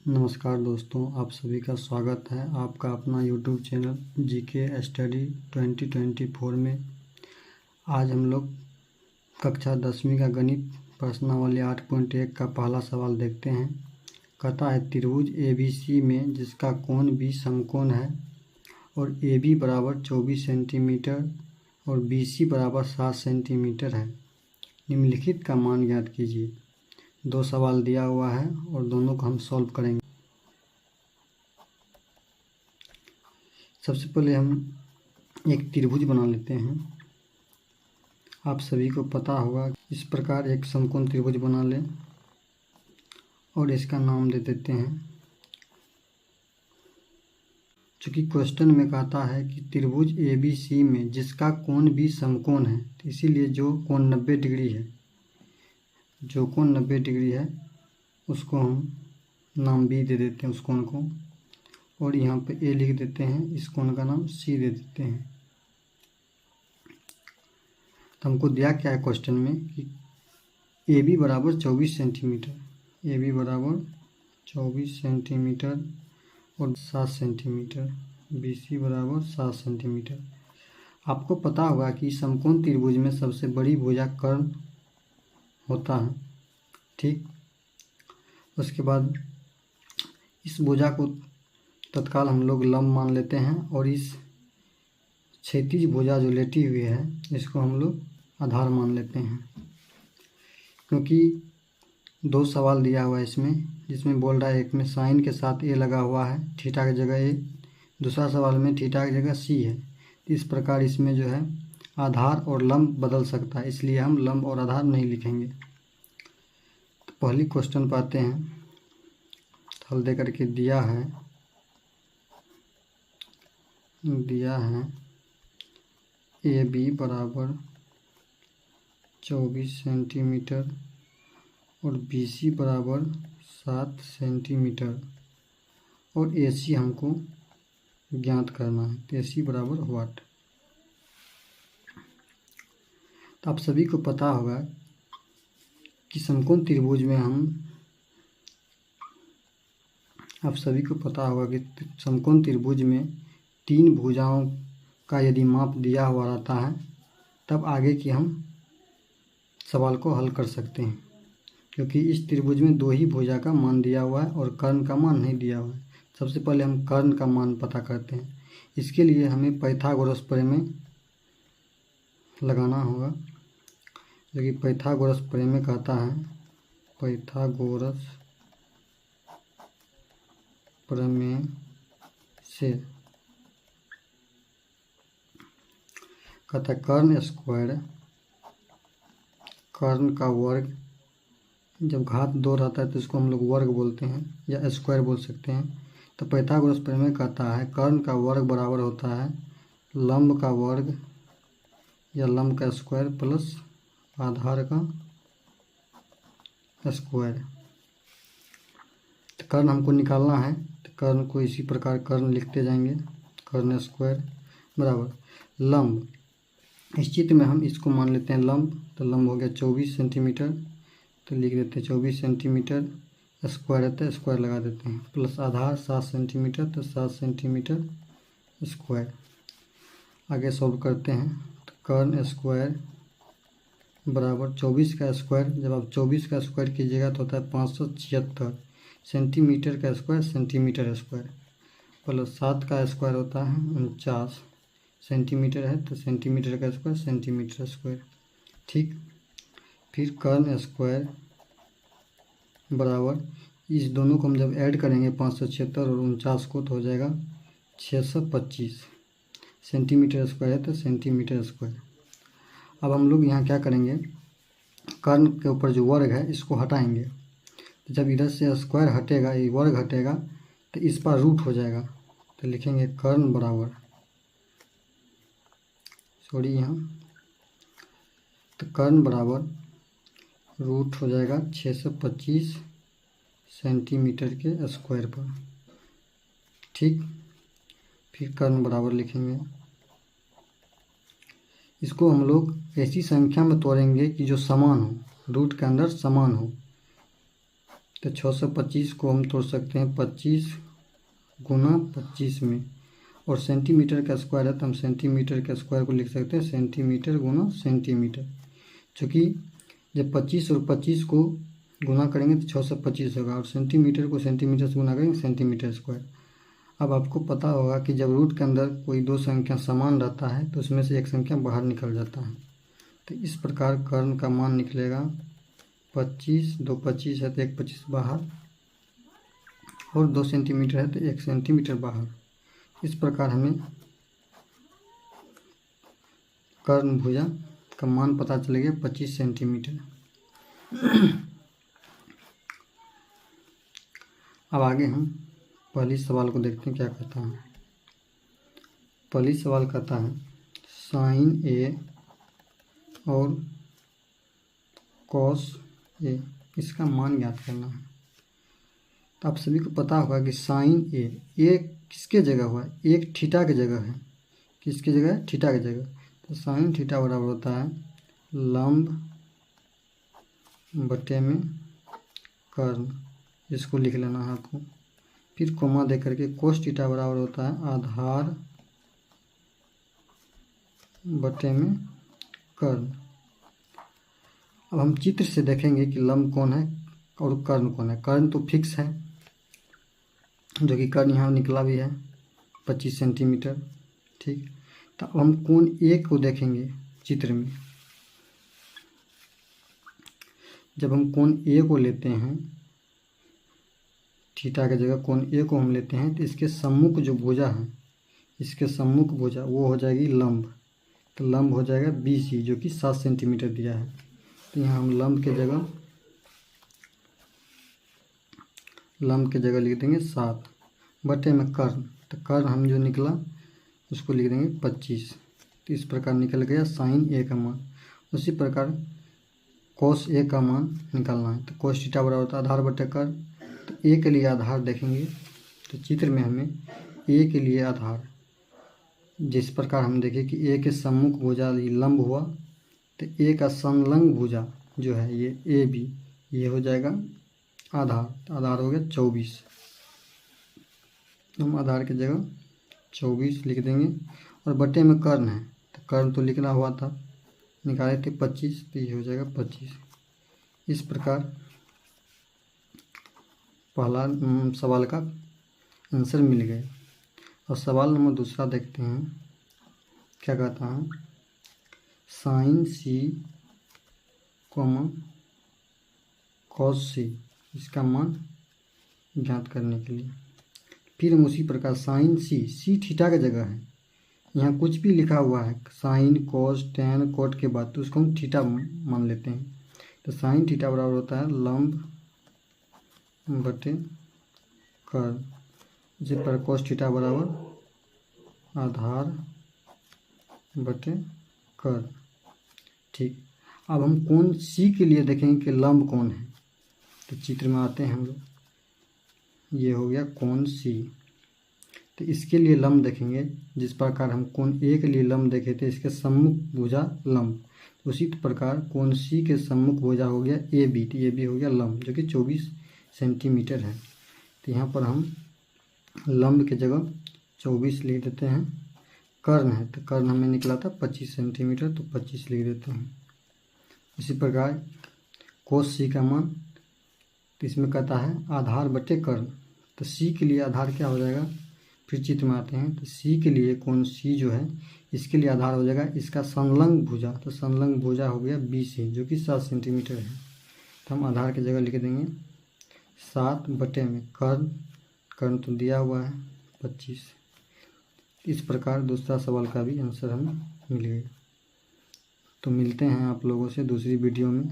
नमस्कार दोस्तों, आप सभी का स्वागत है आपका अपना यूट्यूब चैनल जीके स्टडी 2024 में। आज हम लोग कक्षा 10वीं का गणित प्रश्नावली 8.1 का पहला सवाल देखते हैं। कहता है त्रिभुज ABC में जिसका कोण भी समकोण है और AB बराबर 24 सेंटीमीटर और BC बराबर 7 सेंटीमीटर है, निम्नलिखित का मान ज्ञात कीजिए। दो सवाल दिया हुआ है और दोनों को हम सॉल्व करेंगे। सबसे पहले हम एक त्रिभुज बना लेते हैं। आप सभी को पता होगा इस प्रकार एक समकोण त्रिभुज बना लें और इसका नाम दे देते हैं। चूँकि क्वेश्चन में कहता है कि त्रिभुज ABC में जिसका कोण भी समकोण है, तो इसीलिए जो कोण 90 डिग्री है, जो कोण 90 डिग्री है उसको हम नाम B दे देते हैं उस कोण को, और यहाँ पे A लिख देते हैं, इस कोण का नाम C दे देते हैं। तो हमको दिया क्या है क्वेश्चन में कि AB बराबर 24 सेंटीमीटर, AB बराबर 24 सेंटीमीटर और 7 सेंटीमीटर, BC बराबर 7 सेंटीमीटर। आपको पता होगा कि समकोण त्रिभुज में सबसे बड़ी भुजा कर्ण होता है, ठीक। उसके बाद इस भुजा को तत्काल हम लोग लंब मान लेते हैं और इस क्षैतिज भुजा जो लेटी हुई है इसको हम लोग आधार मान लेते हैं। क्योंकि दो सवाल दिया हुआ है इसमें, जिसमें बोल रहा है एक में साइन के साथ A लगा हुआ है, थीटा की जगह A, दूसरा सवाल में थीटा की जगह C है। इस प्रकार इसमें जो है आधार और लंब बदल सकता है, इसलिए हम लंब और आधार नहीं लिखेंगे। तो पहली क्वेश्चन पाते हैं, हल दे करके दिया है AB बराबर 24 सेंटीमीटर और BC बराबर 7 सेंटीमीटर और AC हमको ज्ञात करना है। तो AC बराबर वाट। तो आप सभी को पता होगा कि समकोण त्रिभुज में समकोण त्रिभुज में तीन भुजाओं का यदि माप दिया हुआ रहता है तब आगे की हम सवाल को हल कर सकते हैं। क्योंकि इस त्रिभुज में दो ही भुजा का मान दिया हुआ है और कर्ण का मान नहीं दिया हुआ है। सबसे पहले हम कर्ण का मान पता करते हैं। इसके लिए हमें पाइथागोरस प्रमेय लगाना होगा, जो कि पाइथागोरस प्रमेय कहता है, पाइथागोरस प्रमेय से कहता है कर्ण स्क्वायर, कर्ण का वर्ग, जब घात 2 रहता है तो इसको हम लोग वर्ग बोलते हैं या स्क्वायर बोल सकते हैं। तो पाइथागोरस प्रमेय कहता है कर्ण का वर्ग बराबर होता है लंब का वर्ग या लंब का स्क्वायर प्लस आधार का स्क्वायर। तो कर्ण हमको निकालना है, तो कर्ण को इसी प्रकार कर्ण लिखते जाएंगे, कर्ण स्क्वायर बराबर लंब। इस चित्र में हम इसको मान लेते हैं लंब, तो लंब हो गया 24 सेंटीमीटर, तो लिख देते हैं 24 सेंटीमीटर, स्क्वायर है तो स्क्वायर लगा देते हैं, प्लस आधार 7 सेंटीमीटर, तो 7 सेंटीमीटर स्क्वायर। आगे सॉल्व करते हैं, तो कर्ण स्क्वायर बराबर 24 का स्क्वायर, जब आप 24 का स्क्वायर कीजिएगा तो होता है 576 सेंटीमीटर का स्क्वायर सेंटीमीटर स्क्वायर, प्लस 7 का स्क्वायर होता है 49 सेंटीमीटर है, तो सेंटीमीटर का स्क्वायर सेंटीमीटर स्क्वायर, ठीक। फिर कर्ण स्क्वायर बराबर इस दोनों को हम जब ऐड करेंगे 576 और 49 को, तो हो जाएगा 625 सेंटीमीटर स्क्वायर है, तो सेंटीमीटर स्क्वायर। अब हम लोग यहाँ क्या करेंगे, कर्ण के ऊपर जो वर्ग है इसको हटाएंगे। तो जब इधर से स्क्वायर हटेगा, ये वर्ग हटेगा, तो इस पर रूट हो जाएगा, तो लिखेंगे कर्ण बराबर, यहाँ तो कर्ण बराबर रूट हो जाएगा 625 सेंटीमीटर के स्क्वायर पर, ठीक। फिर कर्ण बराबर लिखेंगे, इसको हम लोग ऐसी संख्या में तोड़ेंगे कि जो समान हो, रूट के अंदर समान हो। तो 625 को हम तोड़ सकते हैं 25 गुना 25 में, और सेंटीमीटर का स्क्वायर है तो हम सेंटीमीटर के स्क्वायर को लिख सकते हैं सेंटीमीटर गुना सेंटीमीटर, चूँकि जब 25 और 25 को गुना करेंगे तो 625 होगा, और सेंटीमीटर को सेंटीमीटर से गुना करेंगे सेंटीमीटर स्क्वायर। अब आपको पता होगा कि जब रूट के अंदर कोई दो संख्या समान रहता है तो उसमें से एक संख्या बाहर निकल जाता है। तो इस प्रकार कर्ण का मान निकलेगा 25, 2 25 है तो 1 25 बाहर, और 2 सेंटीमीटर है तो 1 सेंटीमीटर बाहर। इस प्रकार हमें कर्ण भुजा का मान पता चल गया 25 सेंटीमीटर। अब आगे हम पहली सवाल को देखते हैं क्या कहता है। पहली सवाल कहता है साइन ए और कॉस ए, इसका मान ज्ञात करना है। तो आप सभी को पता होगा कि साइन ए किसके जगह हुआ है, एक थीटा की जगह है। किसकी जगह है, थीटा की जगह। तो साइन थीटा बराबर होता है लंब बटे में कर्ण, इसको लिख लेना है आपको। फिर कोमा दे करके कोस थीटा बराबर होता है आधार बटे में कर्ण। अब हम चित्र से देखेंगे कि लंब कौन है और कर्ण कौन है। कर्ण तो फिक्स है, जो कि कर्ण यहाँ निकला भी है 25 सेंटीमीटर, ठीक। तो अब हम कोण ए को देखेंगे चित्र में। जब हम कोण ए को लेते हैं, थीटा की जगह कोण ए को हम लेते हैं, तो इसके सम्मुख जो भुजा है, इसके सम्मुख भुजा वो हो जाएगी लंब। तो लंब हो जाएगा BC, जो कि 7 सेंटीमीटर दिया है। तो यहाँ हम लंब के जगह लिख देंगे 7 बटे में कर्ण। तो कर्ण हम जो निकला उसको लिख देंगे 25। तो इस प्रकार निकल गया साइन ए का मान। उसी प्रकार कोस ए का मान निकालना है। तो कोस थीटा बराबर होता है आधार बटे कर्ण। तो ए के लिए आधार देखेंगे तो चित्र में हमें ए के लिए आधार, जिस प्रकार हम देखें कि ए के सम्मुख भुजा लंब हुआ, तो ए का संलग्न भुजा जो है ये AB, ये हो जाएगा आधार। तो आधार हो गया 24। हम आधार की जगह 24 लिख देंगे, और बटे में कर्ण है तो कर्ण तो लिखना हुआ था, निकाले थे 25, तो ये हो जाएगा 25। इस प्रकार पहला सवाल का आंसर मिल गया। और सवाल नंबर दूसरा देखते हैं क्या कहता है। साइन C कॉस C, इसका मान ज्ञात करने के लिए फिर हम उसी प्रकार साइन C थीटा की जगह है। यहाँ कुछ भी लिखा हुआ है साइन कॉस टेन कोट के बाद, तो उसको हम थीटा मान लेते हैं। तो साइन थीटा बराबर होता है लंब बटे कर्ण। इसी पर कॉस थीटा बराबर आधार बटे कर्ण, ठीक। अब हम कोण C के लिए देखेंगे कि लंब कौन है। तो चित्र में आते हैं हम लोग, ये हो गया कोण C। तो इसके लिए लंब देखेंगे, जिस प्रकार हम कोण A के लिए लंब देखे थे, इसके सम्मुख भुजा लंब, उसी प्रकार कोण C के सम्मुख भुजा हो गया AB। तो AB हो गया लंब, जो कि 24 सेंटीमीटर है। तो यहाँ पर हम लंब की जगह 24 लिख देते हैं। कर्ण है तो कर्ण हमें निकला था 25 सेंटीमीटर, तो 25 लिख देते हैं। इसी प्रकार कोस C का मान, तो इसमें कहता है आधार बटे कर्ण। तो C के लिए आधार क्या हो जाएगा, फिर चित्र में आते हैं। तो C के लिए कोण C जो है, इसके लिए आधार हो जाएगा इसका संलग्न भुजा। तो संलग्न भुजा हो गया BC, जो कि 7 सेंटीमीटर है। तो हम आधार की जगह लिख देंगे 7 बटे में कर्ण तो दिया हुआ है 25। इस प्रकार दूसरा सवाल का भी आंसर हमें मिल गया। तो मिलते हैं आप लोगों से दूसरी वीडियो में।